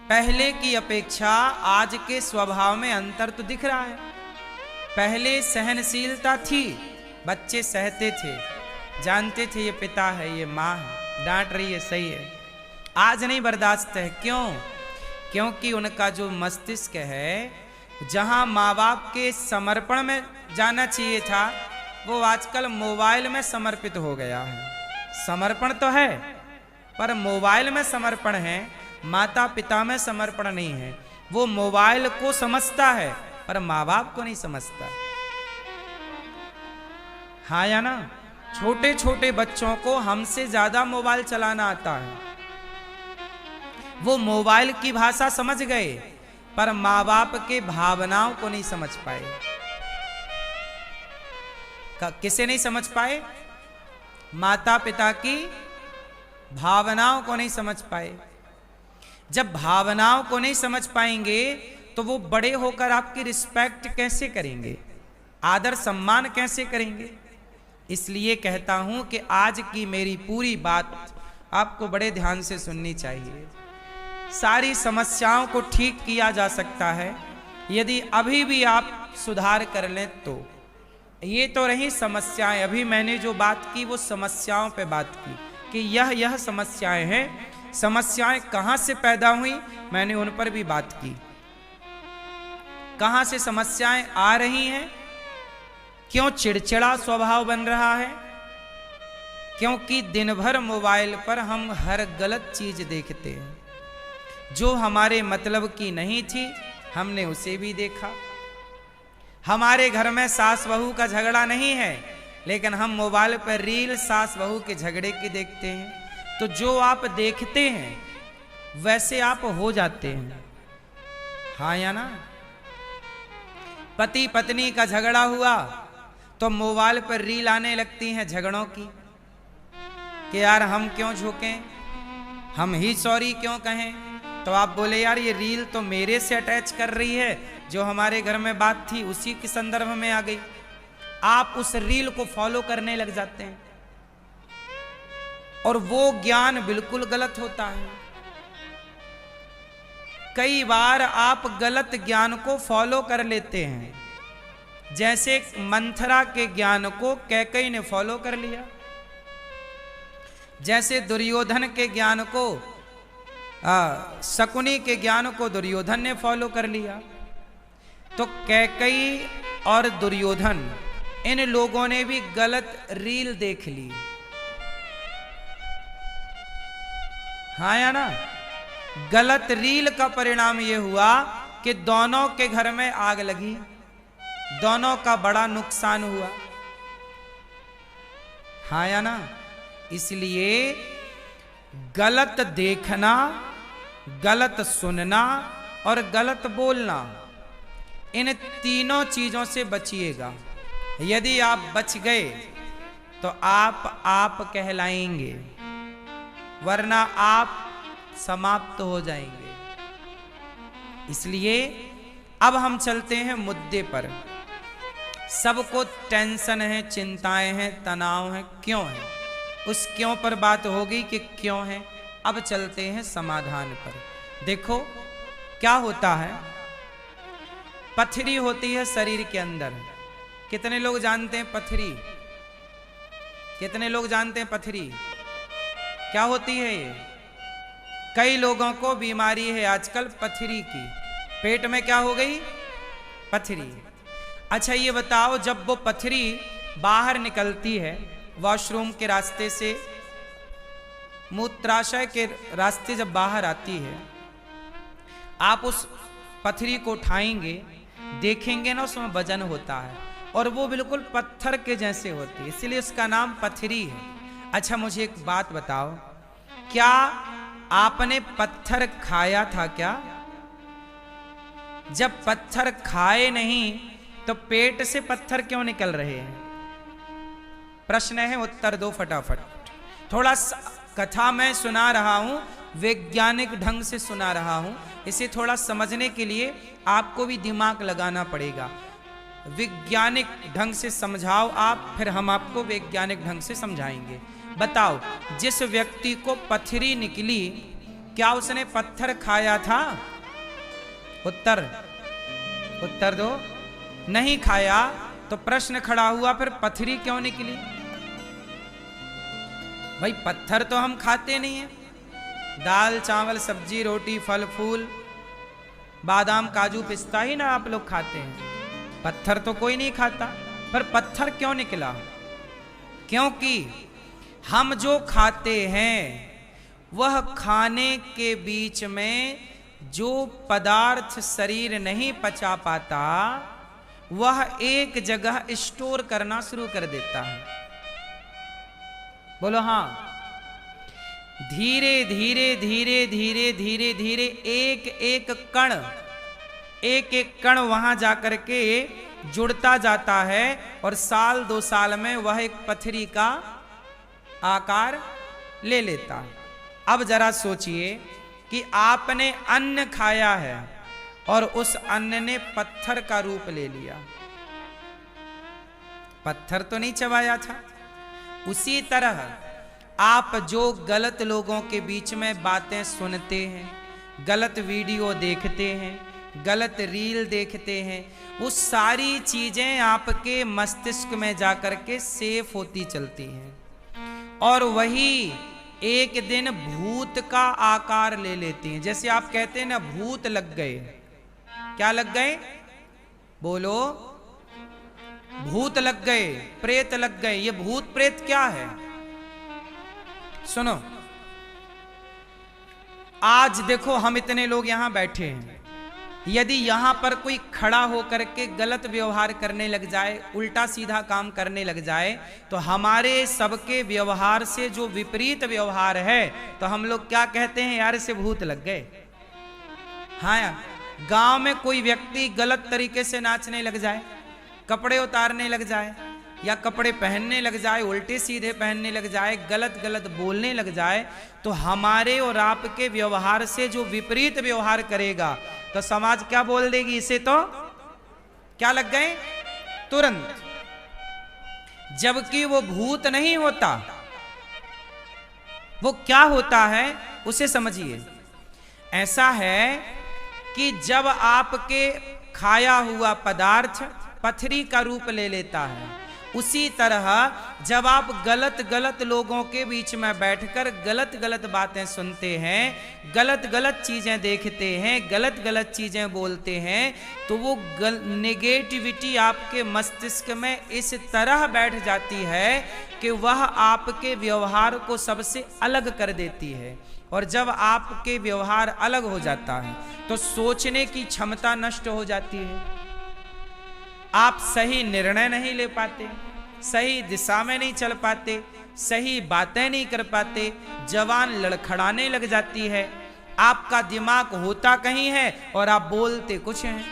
पहले की अपेक्षा आज के स्वभाव में अंतर तो दिख रहा है। पहले सहनशीलता थी, बच्चे सहते थे, जानते थे ये पिता है, ये माँ है, डांट रही है, सही है। आज नहीं बर्दाश्त है। क्यों? क्योंकि उनका जो मस्तिष्क है, जहां माँ बाप के समर्पण में जाना चाहिए था, वो आजकल मोबाइल में समर्पित हो गया है। समर्पण तो है, पर मोबाइल में समर्पण है, माता पिता में समर्पण नहीं है। वो मोबाइल को समझता है, पर माँ बाप को नहीं समझता। हाँ या ना? छोटे छोटे बच्चों को हमसे ज्यादा मोबाइल चलाना आता है। वो मोबाइल की भाषा समझ गए, पर माँ बाप के भावनाओं को नहीं समझ पाए। किसे नहीं समझ पाए? माता पिता की भावनाओं को नहीं समझ पाए। जब भावनाओं को नहीं समझ पाएंगे तो वो बड़े होकर आपकी रिस्पेक्ट कैसे करेंगे, आदर सम्मान कैसे करेंगे? इसलिए कहता हूं कि आज की मेरी पूरी बात आपको बड़े ध्यान से सुननी चाहिए। सारी समस्याओं को ठीक किया जा सकता है यदि अभी भी आप सुधार कर लें तो। ये तो रही समस्याएं, अभी मैंने जो बात की वो समस्याओं पे बात की कि यह समस्याएं हैं। समस्याएं कहां से पैदा हुई, मैंने उन पर भी बात की। कहां से समस्याएं आ रही हैं? क्यों चिड़चिड़ा स्वभाव बन रहा है? क्योंकि दिन भर मोबाइल पर हम हर गलत चीज देखते हैं। जो हमारे मतलब की नहीं थी, हमने उसे भी देखा। हमारे घर में सास बहू का झगड़ा नहीं है, लेकिन हम मोबाइल पर रील सास बहू के झगड़े की देखते हैं। तो जो आप देखते हैं वैसे आप हो जाते हैं। हाँ या ना? पति पत्नी का झगड़ा हुआ तो मोबाइल पर रील आने लगती हैं झगड़ों की कि यार हम क्यों झुकें, हम ही सॉरी क्यों कहें। तो आप बोले यार ये रील तो मेरे से अटैच कर रही है, जो हमारे घर में बात थी उसी के संदर्भ में आ गई। आप उस रील को फॉलो करने लग जाते हैं और वो ज्ञान बिल्कुल गलत होता है। कई बार आप गलत ज्ञान को फॉलो कर लेते हैं। जैसे मंथरा के ज्ञान को कैकेयी ने फॉलो कर लिया, जैसे दुर्योधन के ज्ञान को शकुनी के ज्ञान को दुर्योधन ने फॉलो कर लिया। तो कैकेयी और दुर्योधन इन लोगों ने भी गलत रील देख ली। हाँ या ना? गलत रील का परिणाम यह हुआ कि दोनों के घर में आग लगी, दोनों का बड़ा नुकसान हुआ। हाँ या ना? इसलिए गलत देखना, गलत सुनना और गलत बोलना, इन तीनों चीजों से बचिएगा। यदि आप बच गए तो आप कहलाएंगे, वरना आप समाप्त हो जाएंगे। इसलिए अब हम चलते हैं मुद्दे पर। सबको टेंशन है, चिंताएं हैं, तनाव है। क्यों है? उस क्यों पर बात होगी कि क्यों है। अब चलते हैं समाधान पर। देखो क्या होता है, पथरी होती है शरीर के अंदर। कितने लोग जानते हैं पथरी? कितने लोग जानते हैं पथरी क्या होती है? ये कई लोगों को बीमारी है आजकल पथरी की। पेट में क्या हो गई? पथरी। अच्छा ये बताओ, जब वो पथरी बाहर निकलती है वॉशरूम के रास्ते से, मूत्राशय के रास्ते जब बाहर आती है, आप उस पथरी को उठाएंगे, देखेंगे ना उसमें वजन होता है और वो बिल्कुल पत्थर के जैसे होती है, इसलिए उसका नाम पथरी है। अच्छा मुझे एक बात बताओ, क्या आपने पत्थर खाया था क्या? जब पत्थर खाए नहीं तो पेट से पत्थर क्यों निकल रहे हैं? प्रश्न है, उत्तर दो फटाफट। थोड़ा कथा मैं सुना रहा हूं, वैज्ञानिक ढंग से सुना रहा हूं। इसे थोड़ा समझने के लिए आपको भी दिमाग लगाना पड़ेगा। वैज्ञानिक ढंग से समझाओ आप, फिर हम आपको वैज्ञानिक ढंग से समझाएंगे। बताओ, जिस व्यक्ति को पथरी निकली क्या उसने पत्थर खाया था? उत्तर दो। नहीं खाया। तो प्रश्न खड़ा हुआ, फिर पथरी क्यों निकली? भाई पत्थर तो हम खाते नहीं है, दाल चावल सब्जी रोटी फल फूल बादाम काजू पिस्ता ही ना आप लोग खाते हैं, पत्थर तो कोई नहीं खाता। पर पत्थर क्यों निकला? क्योंकि हम जो खाते हैं वह खाने के बीच में जो पदार्थ शरीर नहीं पचा पाता वह एक जगह स्टोर करना शुरू कर देता है। बोलो हाँ। धीरे धीरे धीरे धीरे धीरे धीरे एक एक कण वहां जाकर के जुड़ता जाता है और साल 2 साल में वह एक पथरी का आकार ले लेता है। अब जरा सोचिए कि आपने अन्न खाया है और उस अन्न ने पत्थर का रूप ले लिया। पत्थर तो नहीं चबाया था। उसी तरह आप जो गलत लोगों के बीच में बातें सुनते हैं, गलत वीडियो देखते हैं, गलत रील देखते हैं, वो सारी चीजें आपके मस्तिष्क में जाकर के सेफ होती चलती हैं और वही एक दिन भूत का आकार ले लेती हैं। जैसे आप कहते हैं ना, भूत लग गए। क्या लग गए? बोलो। भूत लग गए, प्रेत लग गए। ये भूत प्रेत क्या है? सुनो, आज देखो हम इतने लोग यहां बैठे हैं, यदि यहां पर कोई खड़ा होकर के गलत व्यवहार करने लग जाए, उल्टा सीधा काम करने लग जाए, तो हमारे सबके व्यवहार से जो विपरीत व्यवहार है तो हम लोग क्या कहते हैं? यार इसे भूत लग गए। हाँ, गांव में कोई व्यक्ति गलत तरीके से नाचने लग जाए, कपड़े उतारने लग जाए या कपड़े पहनने लग जाए, उल्टे सीधे पहनने लग जाए, गलत गलत बोलने लग जाए, तो हमारे और आपके व्यवहार से जो विपरीत व्यवहार करेगा तो समाज क्या बोल देगी? इसे तो क्या लग गए? तुरंत। जबकि वो भूत नहीं होता। वो क्या होता है उसे समझिए। ऐसा है कि जब आपके खाया हुआ पदार्थ पथरी का रूप ले लेता है, उसी तरह जब आप गलत गलत लोगों के बीच में बैठकर गलत गलत बातें सुनते हैं, गलत गलत चीजें देखते हैं, गलत गलत चीजें बोलते हैं, तो वो नेगेटिविटी आपके मस्तिष्क में इस तरह बैठ जाती है कि वह आपके व्यवहार को सबसे अलग कर देती है। और जब आपके व्यवहार अलग हो जाता है तो सोचने की क्षमता नष्ट हो जाती है। आप सही निर्णय नहीं ले पाते, सही दिशा में नहीं चल पाते, सही बातें नहीं कर पाते, जवान लड़खड़ाने लग जाती है, आपका दिमाग होता कहीं है और आप बोलते कुछ हैं।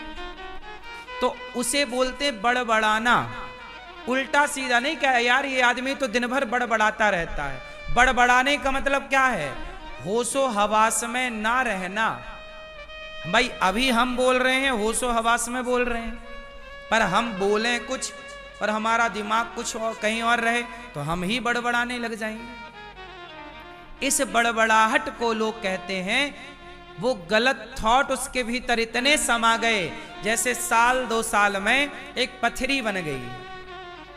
तो उसे बोलते बड़बड़ाना। उल्टा सीधा नहीं क्या यार, ये आदमी तो दिन भर बड़बड़ाता रहता है। बड़बड़ाने का मतलब क्या है? होशो हवास में ना रहना। भाई अभी हम बोल रहे हैं, होशो हवास में बोल रहे हैं, पर हम बोलें कुछ और हमारा दिमाग कुछ और कहीं और रहे तो हम ही बड़बड़ाने लग जाएंगे। इस बड़बड़ाहट को लोग कहते हैं, वो गलत थॉट उसके भीतर इतने समा गए जैसे साल 2 साल में एक पथरी बन गई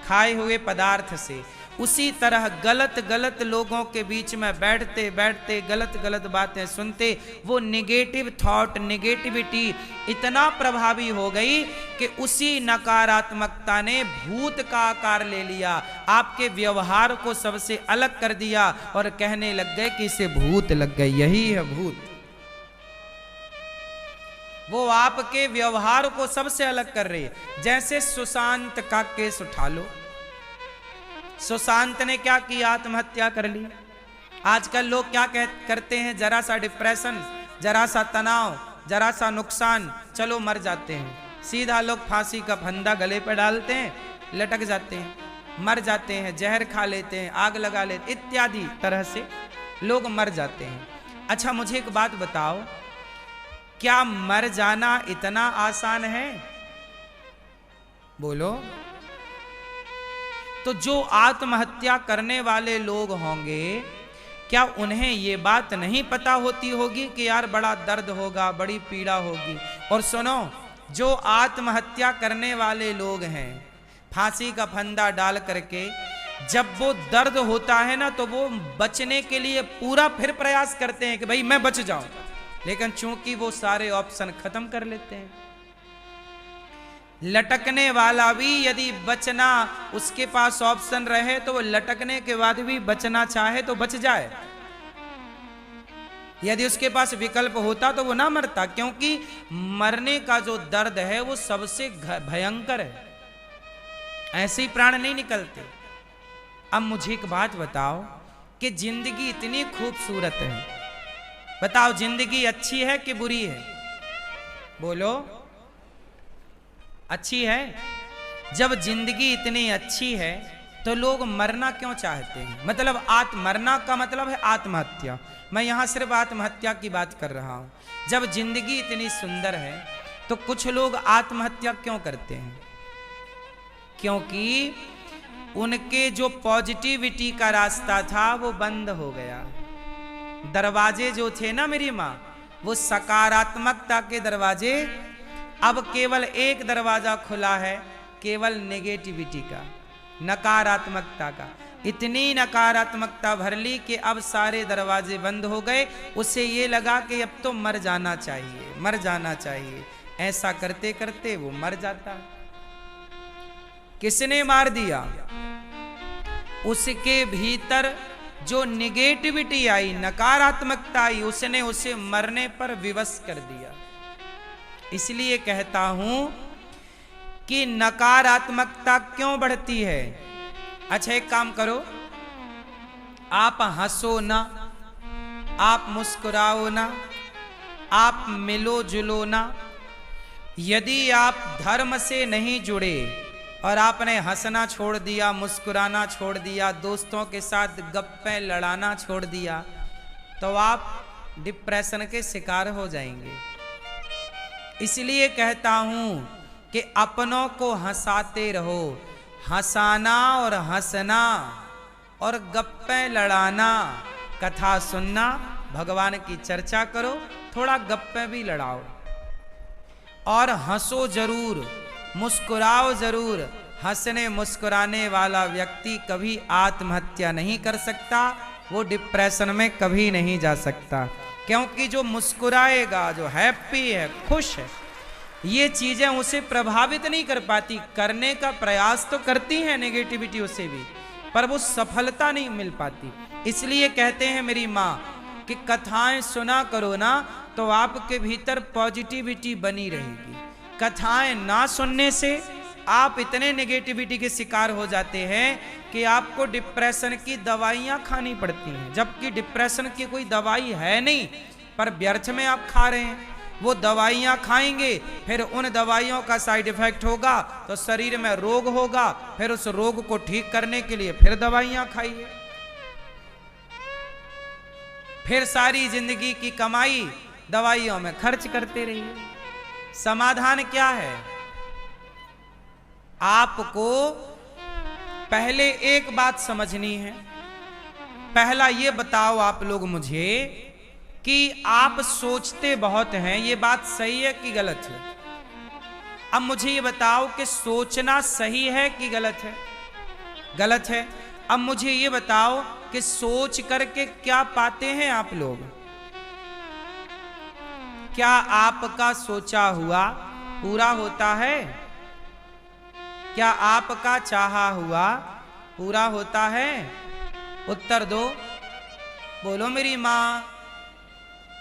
खाए हुए पदार्थ से। उसी तरह गलत गलत लोगों के बीच में बैठते बैठते गलत गलत बातें सुनते वो निगेटिव थॉट, नेगेटिविटी इतना प्रभावी हो गई कि उसी नकारात्मकता ने भूत का आकार ले लिया, आपके व्यवहार को सबसे अलग कर दिया और कहने लग गए कि इसे भूत लग गई। यही है भूत। वो आपके व्यवहार को सबसे अलग कर रही है। जैसे सुशांत का केस उठा लो। सुशांत ने क्या किया? आत्महत्या कर ली। आजकल लोग क्या करते हैं? जरा सा डिप्रेशन, जरा सा तनाव, जरा सा नुकसान, चलो मर जाते हैं। सीधा लोग फांसी का फंदा गले पर डालते हैं, लटक जाते हैं, मर जाते हैं, जहर खा लेते हैं, आग लगा लेते, इत्यादि तरह से लोग मर जाते हैं। अच्छा मुझे एक बात बताओ, क्या मर जाना इतना आसान है? बोलो। तो जो आत्महत्या करने वाले लोग होंगे क्या उन्हें ये बात नहीं पता होती होगी कि यार बड़ा दर्द होगा, बड़ी पीड़ा होगी। और सुनो, जो आत्महत्या करने वाले लोग हैं, फांसी का फंदा डाल करके जब वो दर्द होता है ना, तो वो बचने के लिए पूरा फिर प्रयास करते हैं कि भाई मैं बच जाऊं, लेकिन चूंकि वो सारे ऑप्शन खत्म कर लेते हैं। लटकने वाला भी यदि बचना उसके पास ऑप्शन रहे तो वो लटकने के बाद भी बचना चाहे तो बच जाए। यदि उसके पास विकल्प होता तो वो ना मरता, क्योंकि मरने का जो दर्द है वो सबसे भयंकर है, ऐसे ही प्राण नहीं निकलते। अब मुझे एक बात बताओ कि जिंदगी इतनी खूबसूरत है, बताओ जिंदगी अच्छी है कि बुरी है? बोलो, अच्छी है। जब जिंदगी इतनी अच्छी है तो लोग मरना क्यों चाहते हैं? मतलब मरना का मतलब है आत्महत्या। मैं यहां सिर्फ आत्महत्या की बात कर रहा हूं। जब जिंदगी इतनी सुंदर है तो कुछ लोग आत्महत्या क्यों करते हैं? क्योंकि उनके जो पॉजिटिविटी का रास्ता था वो बंद हो गया। दरवाजे जो थे ना मेरी माँ, वो सकारात्मकता के दरवाजे, अब केवल एक दरवाजा खुला है, केवल नेगेटिविटी का, नकारात्मकता का। इतनी नकारात्मकता भर ली कि अब सारे दरवाजे बंद हो गए। उसे ये लगा कि अब तो मर जाना चाहिए, मर जाना चाहिए। ऐसा करते करते वो मर जाता। किसने मार दिया? उसके भीतर जो नेगेटिविटी आई, नकारात्मकता आई, उसने उसे मरने पर विवश कर दिया। इसलिए कहता हूं कि नकारात्मकता क्यों बढ़ती है? अच्छा एक काम करो, आप हंसो ना, आप मुस्कुराओ ना, आप मिलो जुलो ना। यदि आप धर्म से नहीं जुड़े और आपने हंसना छोड़ दिया, मुस्कुराना छोड़ दिया, दोस्तों के साथ गप्पे लड़ाना छोड़ दिया, तो आप डिप्रेशन के शिकार हो जाएंगे। इसलिए कहता हूं कि अपनों को हंसाते रहो। हंसाना और हंसना और गप्पे लड़ाना, कथा सुनना, भगवान की चर्चा करो, थोड़ा गप्पे भी लड़ाओ और हंसो जरूर, मुस्कुराओ जरूर। हंसने मुस्कुराने वाला व्यक्ति कभी आत्महत्या नहीं कर सकता, वो डिप्रेशन में कभी नहीं जा सकता। क्योंकि जो मुस्कुराएगा, जो हैप्पी है, खुश है, ये चीजें उसे प्रभावित नहीं कर पाती। करने का प्रयास तो करती हैं नेगेटिविटी उसे भी, पर वो सफलता नहीं मिल पाती। इसलिए कहते हैं मेरी माँ कि कथाएं सुना करो ना, तो आपके भीतर पॉजिटिविटी बनी रहेगी। कथाएं ना सुनने से आप इतने नेगेटिविटी के शिकार हो जाते हैं कि आपको डिप्रेशन की दवाइयां खानी पड़ती हैं, जबकि डिप्रेशन की कोई दवाई है नहीं, पर व्यर्थ में आप खा रहे हैं। वो दवाइयां खाएंगे, फिर उन दवाइयों का साइड इफेक्ट होगा तो शरीर में रोग होगा, फिर उस रोग को ठीक करने के लिए फिर दवाइयां खाइए, फिर सारी जिंदगी की कमाई दवाइयों में खर्च करते रहिए। समाधान क्या है? आपको पहले एक बात समझनी है। पहला ये बताओ आप लोग मुझे कि आप सोचते बहुत हैं, ये बात सही है कि गलत है? अब मुझे ये बताओ कि सोचना सही है कि गलत है? गलत है। अब मुझे ये बताओ कि सोच करके क्या पाते हैं आप लोग? क्या आपका सोचा हुआ पूरा होता है? क्या आपका चाहा हुआ पूरा होता है? उत्तर दो, बोलो मेरी माँ,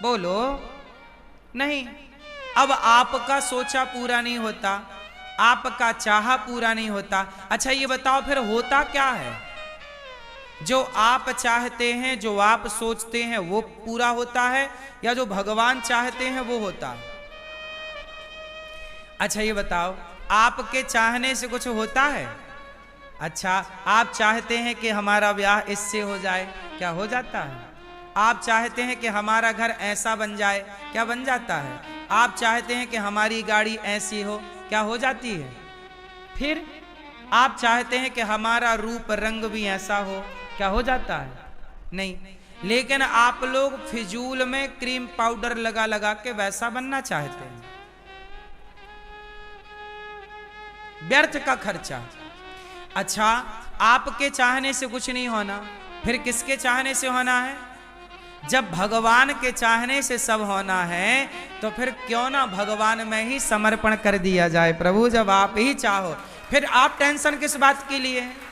बोलो। नहीं। अब आपका सोचा पूरा नहीं होता, आपका चाहा पूरा नहीं होता। अच्छा ये बताओ फिर होता क्या है? जो आप चाहते हैं, जो आप सोचते हैं वो पूरा होता है, या जो भगवान चाहते हैं वो होता है? अच्छा ये बताओ, आपके चाहने से कुछ होता है? अच्छा आप चाहते हैं कि हमारा ब्याह इससे हो जाए, क्या हो जाता है? आप चाहते हैं कि हमारा घर ऐसा बन जाए, क्या बन जाता है? आप चाहते हैं कि हमारी गाड़ी ऐसी हो, क्या हो जाती है? फिर आप चाहते हैं कि हमारा रूप रंग भी ऐसा हो, क्या हो जाता है? नहीं। लेकिन आप लोग फिजूल में क्रीम पाउडर लगा लगा के वैसा बनना चाहते हैं। व्यर्थ का खर्चा। अच्छा, आपके चाहने से कुछ नहीं होना, फिर किसके चाहने से होना है? जब भगवान के चाहने से सब होना है तो फिर क्यों ना भगवान में ही समर्पण कर दिया जाए। प्रभु जब आप ही चाहो, फिर आप टेंशन किस बात के लिए है?